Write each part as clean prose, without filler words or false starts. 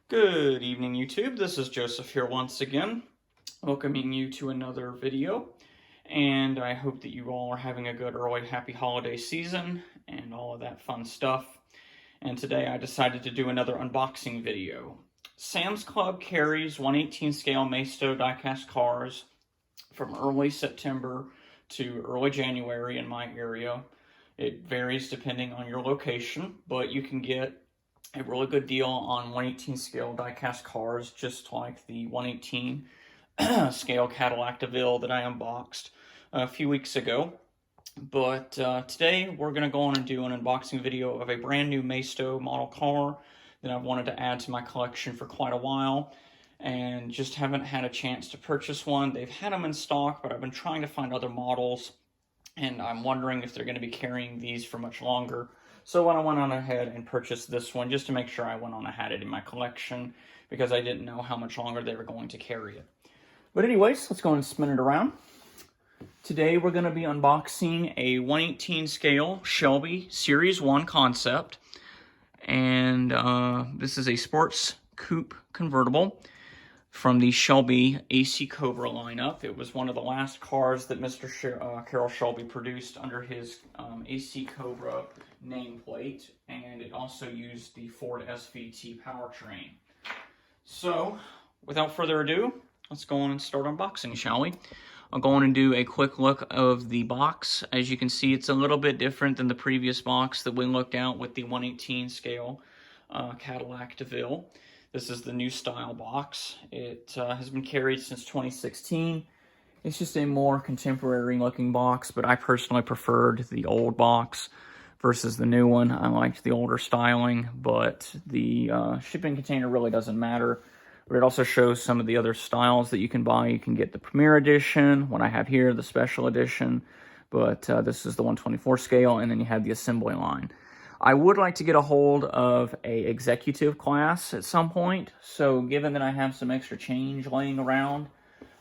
Good evening, YouTube. This is Joseph here once again, welcoming you to another video. And I hope that you all are having a good early happy holiday season and all of that fun stuff. And today I decided to do another unboxing video. Sam's Club carries 1/18 scale Maisto diecast cars from early September to early January in my area. It varies depending on your location, but you can get a really good deal on 1/18 scale diecast cars, just like the 1/18 scale Cadillac DeVille that I unboxed a few weeks ago. But today we're going to go on and do an unboxing video of a brand new Maisto model car that I've wanted to add to my collection for quite a while and just haven't had a chance to purchase one. They've had them in stock, but I've been trying to find other models, and I'm wondering if they're going to be carrying these for much longer. So I went on ahead and purchased this one just to make sure I went on and had it in my collection, because I didn't know how much longer they were going to carry it. But anyways, let's go and spin it around. Today we're going to be unboxing a 1/18 scale Shelby Series 1 concept. And this is a sports coupe convertible from the Shelby AC Cobra lineup. It was one of the last cars that Mr. Carroll Shelby produced under his AC Cobra nameplate, and it also used the Ford SVT powertrain. So, without further ado, let's go on and start unboxing, shall we? I'll go on and do a quick look of the box. As you can see, it's a little bit different than the previous box that we looked at with the 1/18 scale Cadillac DeVille. This is the new style box. It has been carried since 2016. It's just a more contemporary looking box, but I personally preferred the old box versus the new one. I liked the older styling, but the shipping container really doesn't matter. But it also shows some of the other styles that you can buy. You can get the Premier Edition, what I have here, the Special Edition, but this is the 1/24 scale, and then you have the assembly line. I would like to get a hold of a executive class at some point, so given that I have some extra change laying around,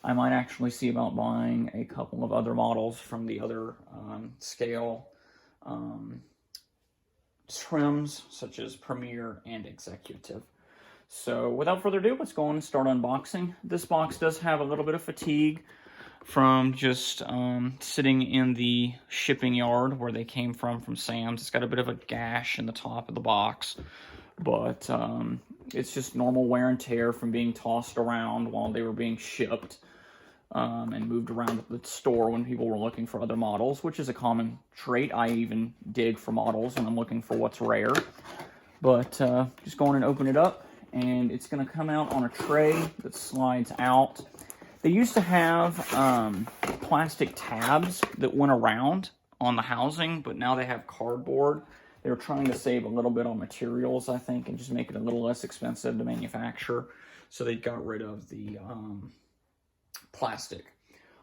I might actually see about buying a couple of other models from the other scale trims, such as Premier and Executive. So without further ado, let's go on and start unboxing. This box does have a little bit of fatigue from just sitting in the shipping yard where they came from Sam's. It's got a bit of a gash in the top of the box, but it's just normal wear and tear from being tossed around while they were being shipped and moved around the store when people were looking for other models, which is a common trait. I even dig for models when I'm looking for what's rare. But just go on and open it up, and it's going to come out on a tray that slides out. They used to have plastic tabs that went around on the housing, but now they have cardboard. They were trying to save a little bit on materials, I think, and just make it a little less expensive to manufacture. So they got rid of the plastic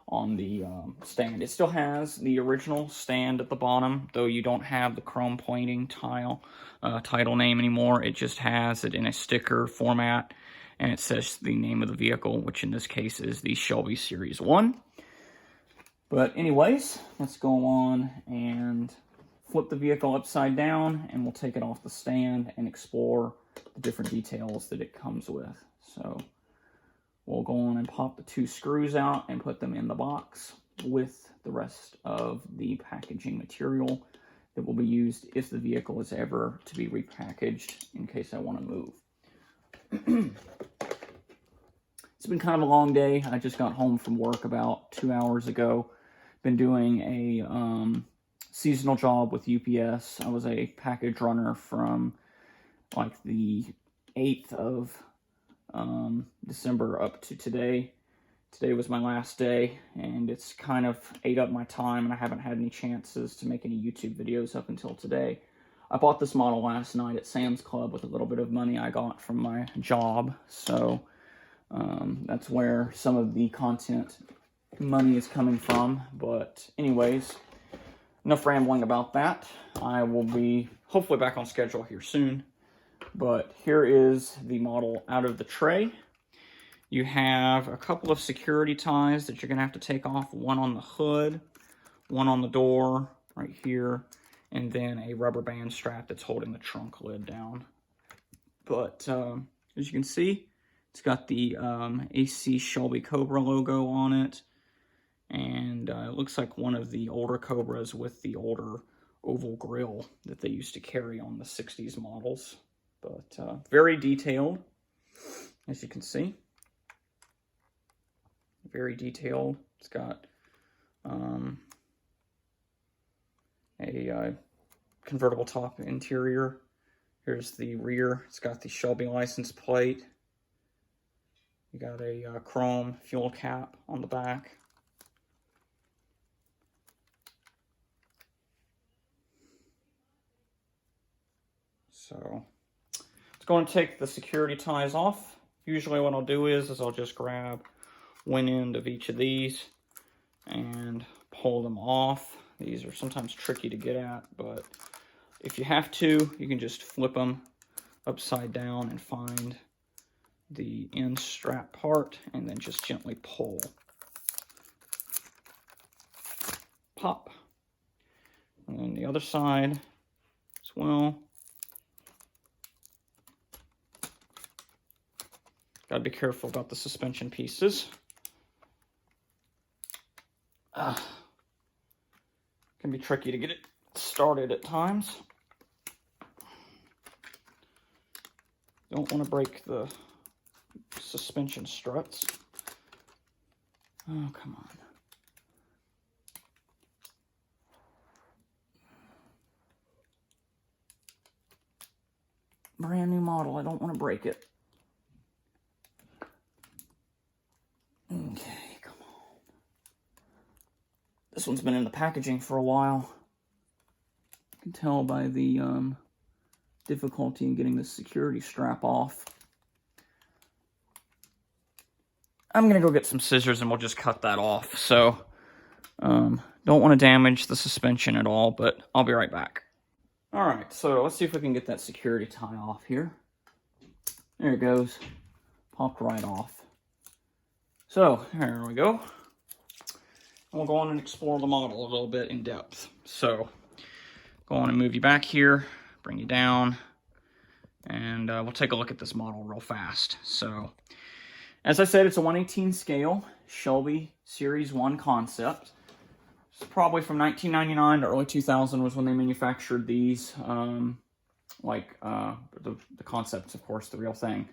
on the stand. It still has the original stand at the bottom, though you don't have the chrome plating title name anymore. It just has it in a sticker format, and it says the name of the vehicle, which in this case is the Shelby Series 1. But anyways, let's go on and flip the vehicle upside down, and we'll take it off the stand and explore the different details that it comes with. So we'll go on and pop the 2 screws out and put them in the box with the rest of the packaging material that will be used if the vehicle is ever to be repackaged in case I want to move. It's been kind of a long day. I just got home from work about 2 hours ago. Been doing a seasonal job with UPS. I was a package runner from like the 8th of December up to today. Today was my last day, and it's kind of ate up my time, and I haven't had any chances to make any YouTube videos up until today. I bought this model last night at Sam's Club with a little bit of money I got from my job, so that's where some of the content money is coming from. But anyways, enough rambling about that. I will be hopefully back on schedule here soon. But here is the model out of the tray. You have a couple of security ties that you're going to have to take off. One on the hood, one on the door right here, and then a rubber band strap that's holding the trunk lid down. But As you can see, it's got the AC Shelby Cobra logo on it. And it looks like one of the older Cobras with the older oval grill that they used to carry on the 60s models. But very detailed, as you can see. Very detailed. It's got a convertible top interior. Here's the rear. It's got the Shelby license plate. You got a chrome fuel cap on the back. So it's going to take the security ties off. Usually what I'll do is I'll just grab one end of each of these and pull them off. These are sometimes tricky to get at, but if you have to, you can just flip them upside down and find the end strap part and then just gently pull. Pop. And then the other side as well. Gotta be careful about the suspension pieces. Can be tricky to get it started at times. Don't want to break the suspension struts. Oh, come on. Brand new model, I don't want to break it. Okay, come on. This one's been in the packaging for a while. You can tell by the difficulty in getting the security strap off. I'm gonna go get some scissors and we'll just cut that off. So, don't want to damage the suspension at all, but I'll be right back. All right, so let's see if we can get that security tie off here. There it goes. Popped right off. So, here we go. And we'll go on and explore the model a little bit in depth. So, go on and move you back here, bring you down, and we'll take a look at this model real fast. So, as I said, it's a 1/18 scale Shelby Series 1 concept. It's probably from 1999 to early 2000 was when they manufactured these. The concepts, of course, the real thing.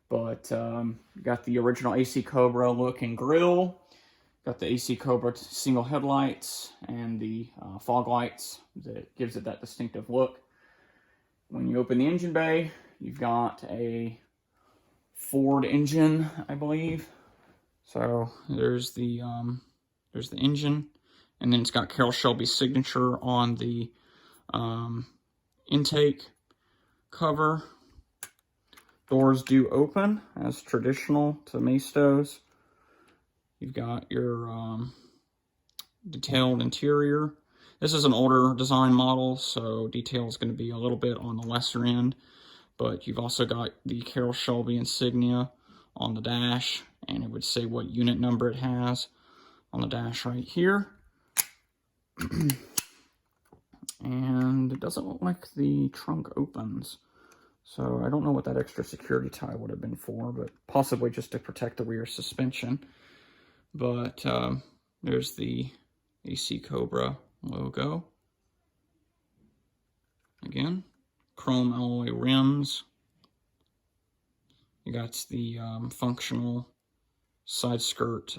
But you got the original AC Cobra look and grille. Got the AC Cobra single headlights and the fog lights that gives it that distinctive look. When you open the engine bay, you've got a Ford engine, I believe. So there's the engine, and then it's got Carroll Shelby's signature on the intake cover. Doors do open as traditional to Maistos. You've got your detailed interior. This is an older design model, so detail is going to be a little bit on the lesser end. But you've also got the Carroll Shelby insignia on the dash, and it would say what unit number it has on the dash right here. And it doesn't look like the trunk opens. So I don't know what that extra security tie would have been for, but possibly just to protect the rear suspension. But there's the AC Cobra logo. Again, chrome alloy rims. You got the functional side skirt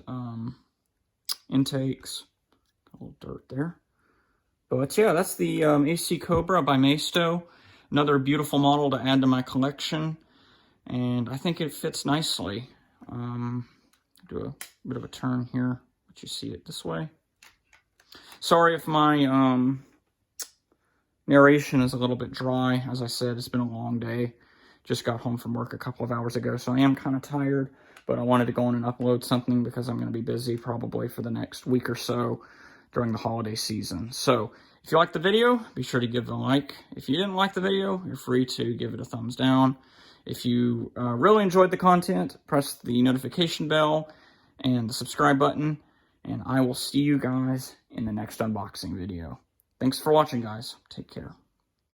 intakes. A little dirt there. But yeah, that's the AC Cobra by Maisto. Another beautiful model to add to my collection, and I think it fits nicely. Do a bit of a turn here, but you see it this way. Sorry if my narration is a little bit dry. As I said, it's been a long day. Just got home from work a couple of hours ago, so I am kind of tired, but I wanted to go on and upload something because I'm going to be busy probably for the next week or so during the holiday season. So if you liked the video, be sure to give it a like. If you didn't like the video, you're free to give it a thumbs down. If you really enjoyed the content, press the notification bell and the subscribe button, and I will see you guys in the next unboxing video. Thanks for watching, guys. Take care.